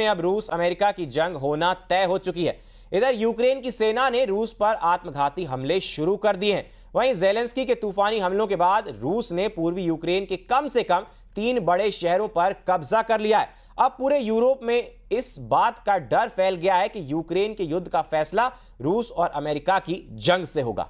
में अब रूस अमेरिका की जंग होना तय हो चुकी है। इधर यूक्रेन की सेना ने रूस पर आत्मघाती हमले शुरू कर दिए हैं। वहीं ज़ेलेंस्की के तूफानी हमलों के बाद रूस ने पूर्वी यूक्रेन के कम से कम 3 बड़े शहरों पर कब्जा कर लिया है। अब पूरे यूरोप में इस बात का डर फैल गया है कि यूक्रेन के युद्ध का फैसला रूस और अमेरिका की जंग से होगा।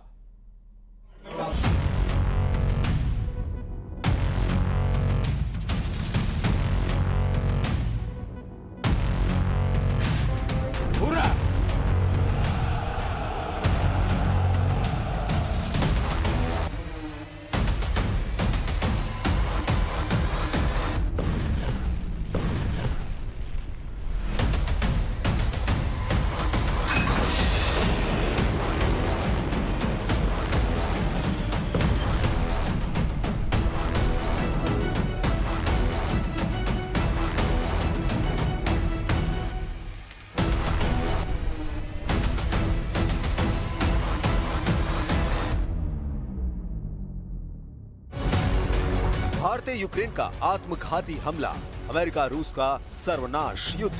भारतीय यूक्रेन का आत्मघाती हमला, अमेरिका रूस का सर्वनाश युद्ध।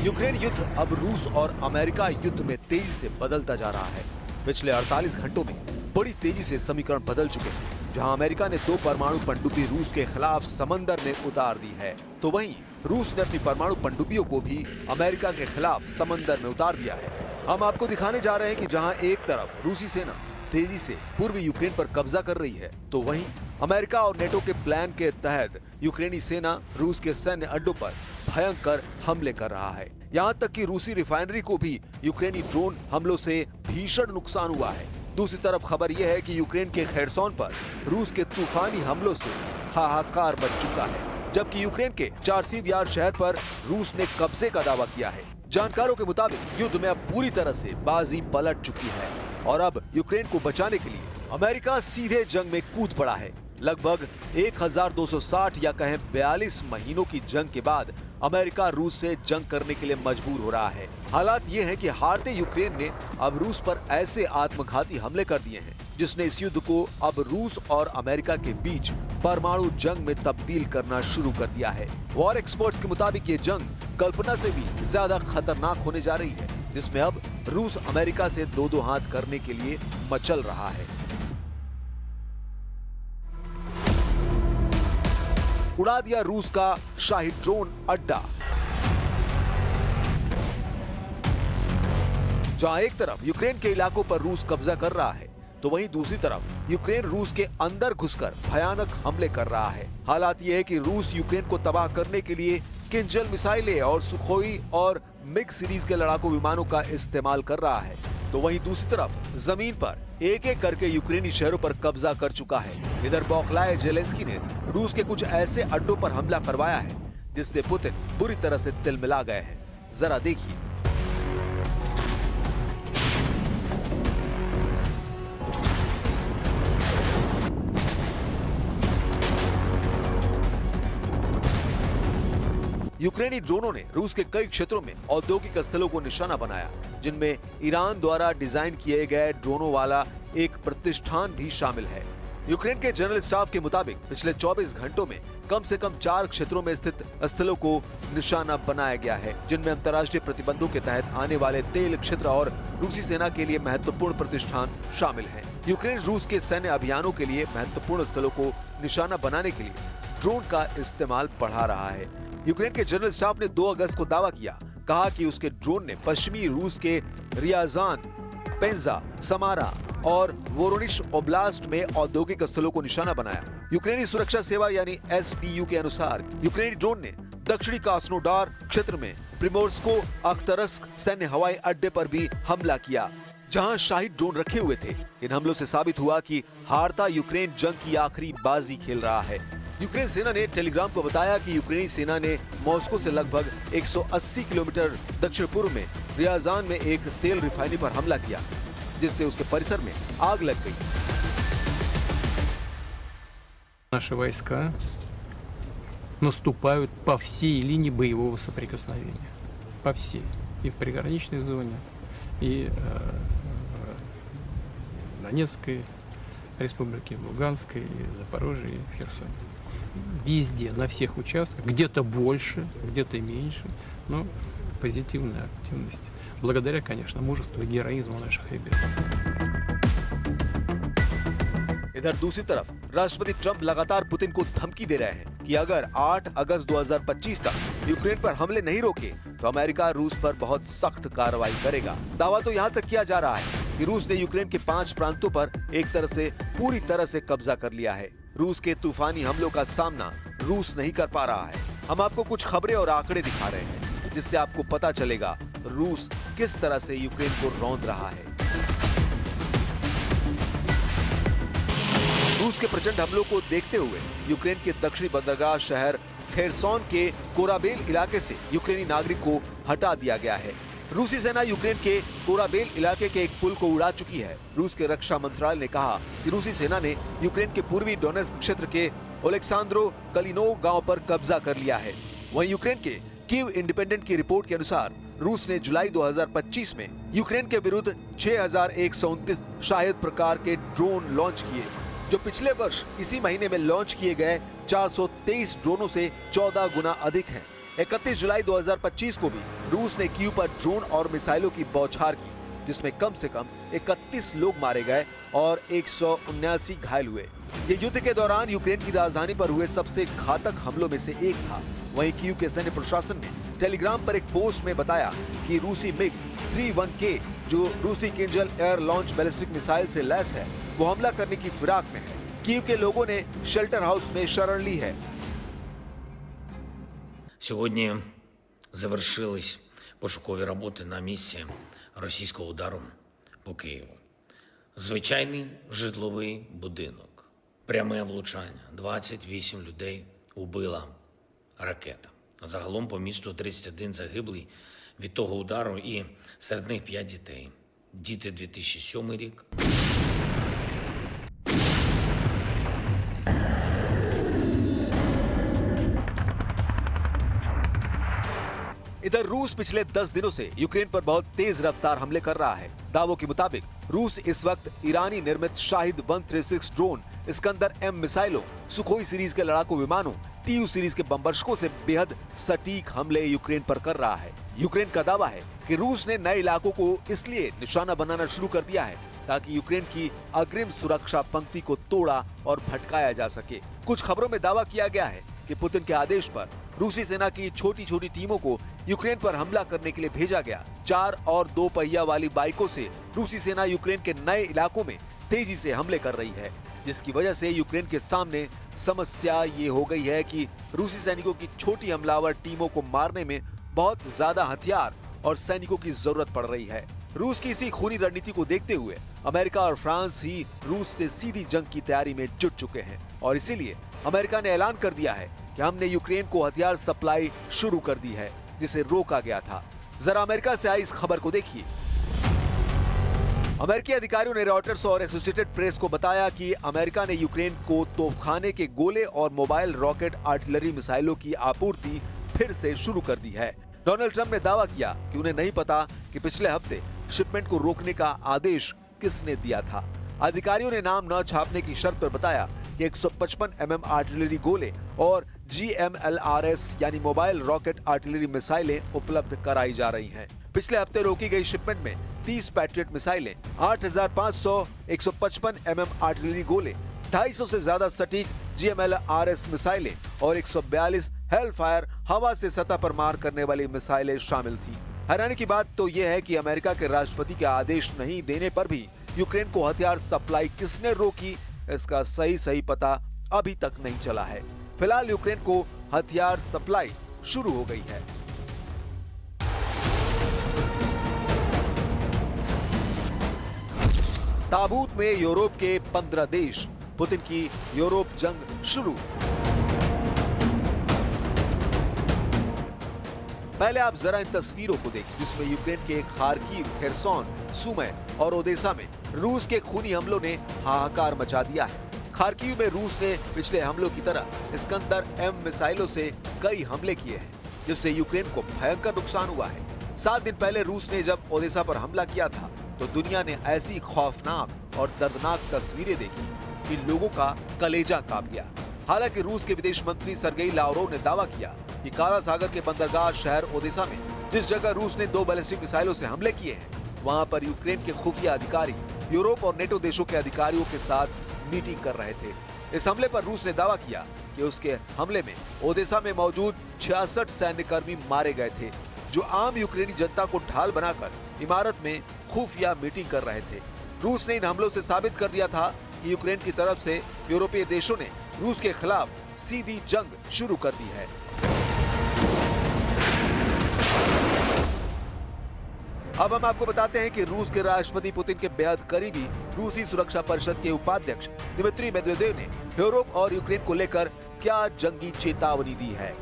यूक्रेन युद्ध अब रूस और अमेरिका युद्ध में तेजी से बदलता जा रहा है। पिछले 48 घंटों में बड़ी तेजी से समीकरण बदल चुके हैं। जहां अमेरिका ने 2 परमाणु पनडुब्बी रूस के खिलाफ समंदर में उतार दी है, तो वहीं रूस ने अपनी परमाणु पनडुब्बियों को भी अमेरिका के खिलाफ समंदर में उतार दिया है। हम आपको दिखाने जा रहे हैं कि जहां एक तरफ रूसी सेना तेजी से पूर्वी यूक्रेन पर कब्जा कर रही है, तो वहीं अमेरिका और नेटो के प्लान के तहत यूक्रेनी सेना रूस के सैन्य अड्डों पर भयंकर हमले कर रहा है। यहाँ तक कि रूसी रिफाइनरी को भी यूक्रेनी ड्रोन हमलों से भीषण नुकसान हुआ है। दूसरी तरफ खबर यह है कि यूक्रेन के खेरसोन पर रूस के तूफानी हमलों से हाहाकार मच चुका है, जबकि यूक्रेन के चार्सिव यार शहर पर रूस ने कब्जे का दावा किया है। जानकारों के मुताबिक युद्ध में अब पूरी तरह से बाजी पलट चुकी है और अब यूक्रेन को बचाने के लिए अमेरिका सीधे जंग में कूद पड़ा है। लगभग 1260 या कहें 42 महीनों की जंग के बाद अमेरिका रूस से जंग करने के लिए मजबूर हो रहा है। हालात ये हैं कि हारते यूक्रेन ने अब रूस पर ऐसे आत्मघाती हमले कर दिए हैं जिसने इस युद्ध को अब रूस और अमेरिका के बीच परमाणु जंग में तब्दील करना शुरू कर दिया है। वॉर एक्सपर्ट्स के मुताबिक ये जंग कल्पना से भी ज्यादा खतरनाक होने जा रही है, जिसमें अब रूस अमेरिका से दो हाथ करने के लिए मचल रहा है। उड़ा दिया रूस का शाही ड्रोन अड्डा। जहां एक तरफ यूक्रेन के इलाकों पर रूस कब्जा कर रहा है, तो वहीं दूसरी तरफ यूक्रेन रूस के अंदर घुसकर भयानक हमले कर रहा है। हालात ये है कि रूस यूक्रेन को तबाह करने के लिए किंजल मिसाइलें और सुखोई और मिग सीरीज के लड़ाकू विमानों का इस्तेमाल कर रहा है, तो वहीं दूसरी तरफ जमीन पर एक एक करके यूक्रेनी शहरों पर कब्जा कर चुका है। इधर बौखलाए ज़ेलेंस्की ने रूस के कुछ ऐसे अड्डों पर हमला करवाया है जिससे पुतिन बुरी तरह से तिलमिला गए हैं। जरा देखिए। यूक्रेनी ड्रोनों ने रूस के कई क्षेत्रों में औद्योगिक स्थलों को निशाना बनाया, जिनमें ईरान द्वारा डिजाइन किए गए ड्रोनों वाला एक प्रतिष्ठान भी शामिल है। यूक्रेन के जनरल स्टाफ के मुताबिक पिछले 24 घंटों में कम से कम 4 क्षेत्रों में स्थित स्थलों को निशाना बनाया गया है, जिनमें अंतर्राष्ट्रीय प्रतिबंधों के तहत आने वाले तेल क्षेत्र और रूसी सेना के लिए महत्वपूर्ण प्रतिष्ठान शामिल हैं। यूक्रेन रूस के सैन्य अभियानों के लिए महत्वपूर्ण स्थलों को निशाना बनाने के लिए ड्रोन का इस्तेमाल बढ़ा रहा है। यूक्रेन के जनरल स्टाफ ने 2 अगस्त को दावा किया, कहा कि उसके ड्रोन ने पश्चिमी रूस के रियाजान, पेंजा, समारा और वोरोनिश ओब्लास्ट में औद्योगिक स्थलों को निशाना बनाया। यूक्रेनी सुरक्षा सेवा यानी SBU के अनुसार यूक्रेनी ड्रोन ने दक्षिणी क्रास्नोडार क्षेत्र में प्रिमोर्स्को अख्तरस्क सैन्य हवाई अड्डे पर भी हमला किया, जहां शाही ड्रोन रखे हुए थे। इन हमलों से साबित हुआ कि हारता यूक्रेन जंग की आखिरी बाजी खेल रहा है। यूक्रेन सेना ने टेलीग्राम को बताया कि यूक्रेनी सेना ने मॉस्को से लगभग 180 किलोमीटर दक्षिण पूर्व में रियाजान में एक तेल रिफाइनरी पर हमला किया, जिससे उसके परिसर में आग लग गई। Наши войска наступают по всей линии боевого соприкосновения, по всей, и в приграничной зоне, и в Донецкой республике, в Луганской, и в Запорожье, и в Херсоне. везде, на всех участках, где-то больше, где-то меньше, но позитивная активность. Благодаря, конечно, мужеству и героизму наших ребят. इधर दूसरी तरफ राष्ट्रपति ट्रंप लगातार पुतिन को धमकी दे रहे हैं कि अगर 8 अगस्त 2025 तक यूक्रेन पर हमले नहीं रोके तो अमेरिका रूस पर बहुत सख्त कार्रवाई करेगा। दावा तो यहाँ तक किया जा रहा है कि रूस ने यूक्रेन के 5 प्रांतों पर एक तरह से पूरी तरह से कब्जा कर लिया है। रूस के तूफानी हमलों का सामना रूस नहीं कर पा रहा है। हम आपको कुछ खबरें और आंकड़े दिखा रहे हैं जिससे आपको पता चलेगा रूस किस तरह से यूक्रेन को रौंद रहा है। रूस के प्रचंड हमलों को देखते हुए यूक्रेन के दक्षिणी बंदरगाह शहर खेरसोन के कोराबेल इलाके से यूक्रेनी नागरिक को हटा दिया गया है। रूसी सेना यूक्रेन के कोराबेल इलाके के एक पुल को उड़ा चुकी है। रूस के रक्षा मंत्रालय ने कहा कि रूसी सेना ने यूक्रेन के पूर्वी डोनेट्स्क क्षेत्र के ओलेक्सांद्रो कलिनोव गांव पर कब्जा कर लिया है। वहीं यूक्रेन के कीव इंडिपेंडेंट की रिपोर्ट के अनुसार रूस ने जुलाई 2025 में यूक्रेन के विरुद्ध 6129 शाहिद प्रकार के ड्रोन लॉन्च किए, जो पिछले वर्ष इसी महीने में लॉन्च किए गए 423 ड्रोनों से 14 गुना अधिक हैं। 31 जुलाई 2025 को भी रूस ने कीव पर ड्रोन और मिसाइलों की बौछार की, जिसमें कम से कम 31 लोग मारे गए और 179 घायल हुए। ये युद्ध के दौरान यूक्रेन की राजधानी पर हुए सबसे घातक हमलों में से एक था। वहीं कीव के सैन्य प्रशासन ने टेलीग्राम पर एक पोस्ट में बताया कि रूसी मिग 31K, जो रूसी Kinjal air launch ballistic missile से लैस है, वो हमला करने की फिराक में है। कीव के लोगों ने शेल्टर हाउस में शरण ली है। Сьогодні завершились пошукові роботи на місці російського удару по Києву. Звичайний житловий будинок. Пряме влучання. 28 людей убила ракета. Загалом по місту 31 загиблий від того удару і серед них 5 дітей. Діти 2007 рік. इधर रूस पिछले 10 दिनों से यूक्रेन पर बहुत तेज रफ्तार हमले कर रहा है। दावों के मुताबिक रूस इस वक्त ईरानी निर्मित शाहिद 136 ड्रोन, इस्कंदर M मिसाइलों, सुखोई सीरीज के लड़ाकू विमानों, TU सीरीज के बमबर्षकों से बेहद सटीक हमले यूक्रेन पर कर रहा है। यूक्रेन का दावा है कि रूस ने नए इलाकों को इसलिए निशाना बनाना शुरू कर दिया है ताकि यूक्रेन की अग्रिम सुरक्षा पंक्ति को तोड़ा और भटकाया जा सके। कुछ खबरों में दावा किया गया है कि पुतिन के आदेश पर रूसी सेना की छोटी छोटी टीमों को यूक्रेन पर हमला करने के लिए भेजा गया। 4 और 2 पहिया वाली बाइकों से रूसी सेना यूक्रेन के नए इलाकों में तेजी से हमले कर रही है, जिसकी वजह से यूक्रेन के सामने समस्या ये हो गई है कि रूसी सैनिकों की छोटी हमलावर टीमों को मारने में बहुत ज्यादा हथियार और सैनिकों की जरूरत पड़ रही है। रूस की इसी खूनी रणनीति को देखते हुए अमेरिका और फ्रांस ही रूस से सीधी जंग की तैयारी में जुट चुके हैं और इसीलिए अमेरिका ने ऐलान कर दिया है कि हमने यूक्रेन को हथियार सप्लाई शुरू कर दी है, जिसे रोका गया था। जरा अमेरिका से आई इस खबर को देखिए। अमेरिकी अधिकारियों ने रॉयटर्स और एसोसिएटेड प्रेस को बताया कि अमेरिका ने यूक्रेन को तोपखाने के गोले और मोबाइल रॉकेट आर्टिलरी मिसाइलों की आपूर्ति फिर से शुरू कर दी है। डोनाल्ड ट्रंप ने दावा किया कि उन्हें नहीं पता कि पिछले हफ्ते शिपमेंट को रोकने का आदेश किसने दिया था। अधिकारियों ने नाम न छापने की शर्त पर बताया कि 155 mm आर्टिलरी गोले और GMLRS यानी मोबाइल रॉकेट आर्टिलरी मिसाइलें उपलब्ध कराई जा रही हैं। पिछले हफ्ते रोकी गई शिपमेंट में 30 पैट्रियट मिसाइलें, 8500 155 mm आर्टिलरी गोले, 250 से ज्यादा सटीक GMLRS मिसाइलें और 142 हेलफायर हवा से सतह पर मार करने वाली मिसाइलें शामिल थी। हैरानी की बात तो यह है कि अमेरिका के राष्ट्रपति के आदेश नहीं देने पर भी यूक्रेन को हथियार सप्लाई किसने रोकी, इसका सही पता अभी तक नहीं चला है। फिलहाल यूक्रेन को हथियार सप्लाई शुरू हो गई है। ताबूत में यूरोप के 15 देश, पुतिन की यूरोप जंग शुरू। पहले आप जरा इन तस्वीरों को देखिए, जिसमें यूक्रेन के खार्किव, खेरसोन, सुमी और ओदेसा में रूस के खूनी हमलों ने हाहाकार मचा दिया है। खार्किव में रूस ने पिछले हमलों की तरह इस्कंदर M मिसाइलों से कई हमले किए हैं, जिससे यूक्रेन को भयंकर नुकसान हुआ है। 7 दिन पहले रूस ने जब ओदेसा पर हमला किया था तो दुनिया ने ऐसी खौफनाक और दर्दनाक तस्वीरें देखी कि लोगों का कलेजा कांप गया। हालांकि रूस के विदेश मंत्री सर्गेई लावरोव ने दावा किया कि काला सागर के बंदरगाह शहर ओदेसा में जिस जगह रूस ने 2 बैलिस्टिक मिसाइलों से हमले किए हैं, वहां पर यूक्रेन के खुफिया अधिकारी यूरोप और नेटो देशों के अधिकारियों के साथ मीटिंग कर रहे थे। इस हमले पर रूस ने दावा किया कि उसके हमले में ओदेसा में मौजूद 66 सैन्यकर्मी मारे गए थे, जो आम यूक्रेनी जनता को ढाल बनाकर इमारत में खुफिया मीटिंग कर रहे थे। रूस ने इन हमलों से साबित कर दिया था कि यूक्रेन की तरफ से यूरोपीय देशों ने रूस के खिलाफ सीधी जंग शुरू कर दी है। अब हम आपको बताते हैं कि रूस के राष्ट्रपति पुतिन के बेहद करीबी रूसी सुरक्षा परिषद के उपाध्यक्ष दिमित्री मेदवेदेव ने यूरोप और यूक्रेन को लेकर क्या जंगी चेतावनी दी है।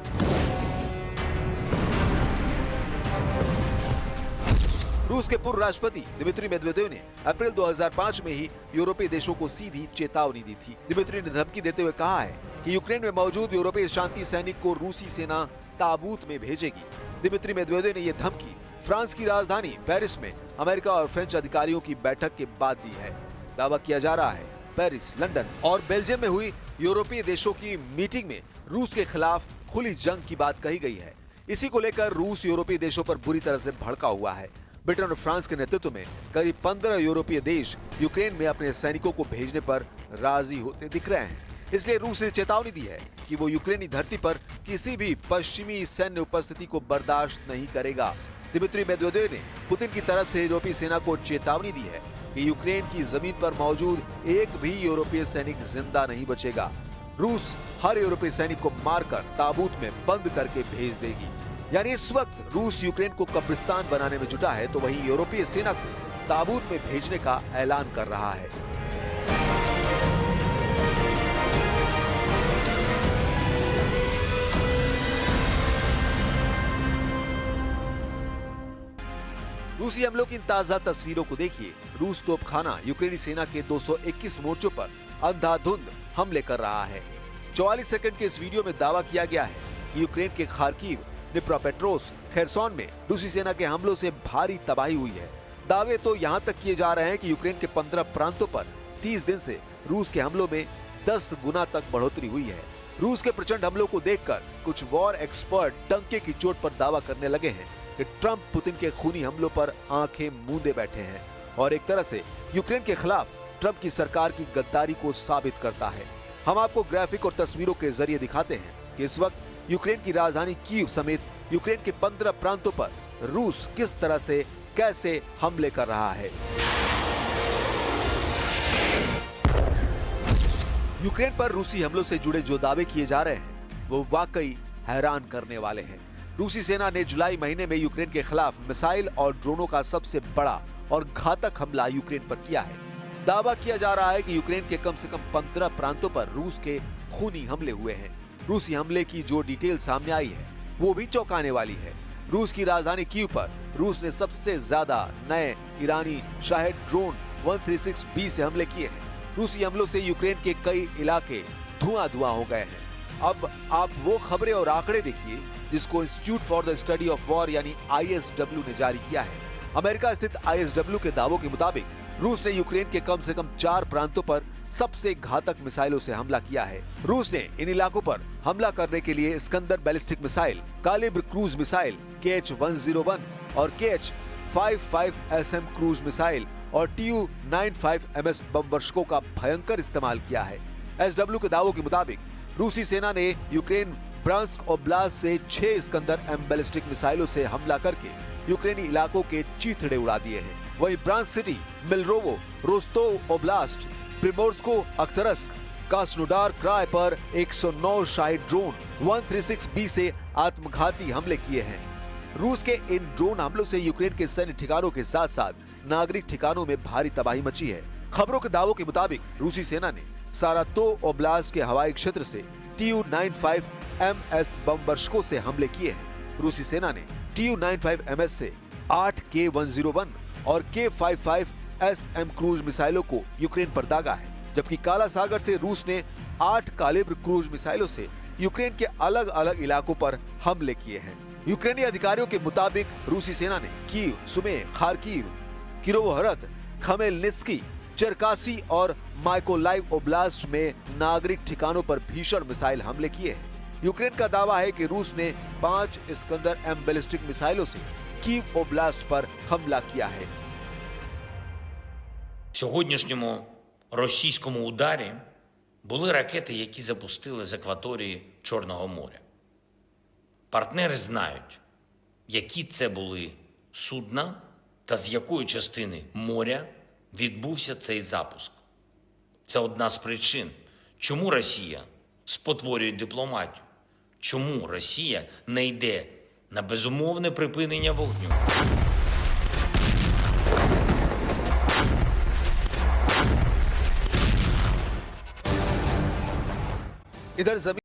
रूस के पूर्व राष्ट्रपति दिमित्री मेदवेदेव ने अप्रैल 2005 में ही यूरोपीय देशों को सीधी चेतावनी दी थी। दिमित्री ने धमकी देते हुए कहा है कि यूक्रेन में मौजूद यूरोपीय शांति सैनिक को रूसी सेना ताबूत में भेजेगी। दिमित्री मेदवेदेव ने यह धमकी फ्रांस की राजधानी पेरिस में अमेरिका और फ्रेंच अधिकारियों की बैठक के बाद दी है। दावा किया जा रहा है पेरिस, लंदन और बेल्जियम में हुई यूरोपीय देशों की मीटिंग में रूस के खिलाफ खुली जंग की बात कही गई है। इसी को लेकर रूस यूरोपीय देशों पर बुरी तरह से भड़का हुआ है। ब्रिटेन और फ्रांस के नेतृत्व में करीब 15 यूरोपीय देश यूक्रेन में अपने सैनिकों को भेजने पर राजी होते दिख रहे हैं। इसलिए रूस ने चेतावनी दी है कि वो यूक्रेनी धरती पर किसी भी पश्चिमी सैन्य उपस्थिति को बर्दाश्त नहीं करेगा। दिमित्री मेदवेदेव ने पुतिन की तरफ से यूरोपीय सेना को चेतावनी दी है कि यूक्रेन की जमीन पर मौजूद एक भी यूरोपीय सैनिक जिंदा नहीं बचेगा। रूस हर यूरोपीय सैनिक को मारकर ताबूत में बंद करके भेज देगी। यानी इस वक्त रूस यूक्रेन को कब्रिस्तान बनाने में जुटा है, तो वहीं यूरोपीय सेना को ताबूत में भेजने का ऐलान कर रहा है। रूसी हमलों की इन ताजा तस्वीरों को देखिए। रूस तोपखाना यूक्रेनी सेना के 221 मोर्चों पर अंधाधुंध हमले कर रहा है। 44 सेकंड के इस वीडियो में दावा किया गया है कि यूक्रेन के खार्किव, निप्रोपेट्रोव्स्क, खेरसोन में रूसी सेना के हमलों से भारी तबाही हुई है। दावे तो यहाँ तक किए जा रहे हैं कि यूक्रेन के 15 प्रांतों पर 30 दिन से रूस के हमलों में 10 गुना तक बढ़ोतरी हुई है। रूस के प्रचंड हमलों को देखकर कुछ वॉर एक्सपर्ट डंके की चोट पर दावा करने लगे हैं कि ट्रंप पुतिन के खूनी हमलों पर आंखें मूंदे बैठे हैं और एक तरह से यूक्रेन के खिलाफ ट्रंप की सरकार की गद्दारी को साबित करता है। हम आपको ग्राफिक और तस्वीरों के जरिए दिखाते हैं कि इस वक्त यूक्रेन की राजधानी कीव समेत यूक्रेन के 15 प्रांतों पर रूस किस तरह से कैसे हमले कर रहा है। यूक्रेन पर रूसी हमलों से जुड़े जो दावे किए जा रहे हैं वो वाकई हैरान करने वाले हैं। रूसी सेना ने जुलाई महीने में यूक्रेन के खिलाफ मिसाइल और ड्रोनों का सबसे बड़ा और घातक हमला यूक्रेन पर किया है। दावा किया जा रहा है कि यूक्रेन के कम से कम 15 प्रांतों पर रूस के खूनी हमले हुए हैं। रूसी हमले की जो डिटेल सामने आई है वो भी चौंकाने वाली है। रूस की राजधानी कीव पर रूस ने सबसे ज्यादा नए ईरानी शाहेद ड्रोन 136B से हमले किए हैं। रूसी हमलों से यूक्रेन के कई इलाके धुआं हो गए हैं। अब आप वो खबरें और आंकड़े देखिए जिसको institute for the study of war यानी ISW ने जारी किया है। अमेरिका स्थित ISW के दावों के मुताबिक रूस ने यूक्रेन के कम से कम 4 प्रांतों पर सबसे घातक मिसाइलों से हमला किया है। रूस ने इन इलाकों पर हमला करने के लिए Iskander ballistic missile, Kalibr cruise missile KH-101 और KH-55SM क्रूज मिसाइल और Tu-95MS बम वर्षकों का भयंकर इस्तेमाल किया है। SW के दावों के मुताबिक रूसी सेना ने यूक्रेन ब्रांस्क ओब्लास्ट से 6 इस्कंदर M बैलिस्टिक मिसाइलों से हमला करके यूक्रेनी इलाकों के चीथड़े उड़ा दिए हैं। वहीं Bryansk city, Millerovo, Rostov oblast, Primorsko Akhtarsk, Krasnodar krai पर 109 शाहिद ड्रोन 136B से आत्मघाती हमले किए हैं। रूस के इन ड्रोन हमलों से यूक्रेन के सैन्य ठिकानों के साथ साथ नागरिक ठिकानों में भारी तबाही मची है। खबरों के दावों के मुताबिक रूसी सेना ने सारातोव ओब्लास्ट के हवाई क्षेत्र से Tu-95MS बम वर्षकों से हमले किए हैं। रूसी सेना ने Tu-95MS से 8 K-101 और K-55SM क्रूज मिसाइलों को यूक्रेन पर दागा है, जबकि काला सागर से रूस ने 8 कालिब्र क्रूज मिसाइलों से यूक्रेन के अलग अलग इलाकों पर हमले किए हैं। यूक्रेनी अधिकारियों के मुताबिक रूसी सेना ने कीव, सुमे, खार्किव, किरोवोहरत, खमेलनित्स्की, चेरकासी और माइकोलाइव ओब्लास्ट में नागरिक ठिकानों पर भीषण मिसाइल हमले किए हैं। यूक्रेन का दावा है कि रूस ने 5 इस्कंदर M बैलिस्टिक मिसाइलों से कीव ओब्लास्ट पर हमला किया है। В сьогоднішньому російському ударі були ракети, які запустили з акваторії Чорного моря. Партнери знають, які це були судна та з якої частини моря відбувся цей запуск. Це одна з причин, чому Росія спотворює дипломатію, чому Росія не йде на безумовне припинення вогню. इधर जमीन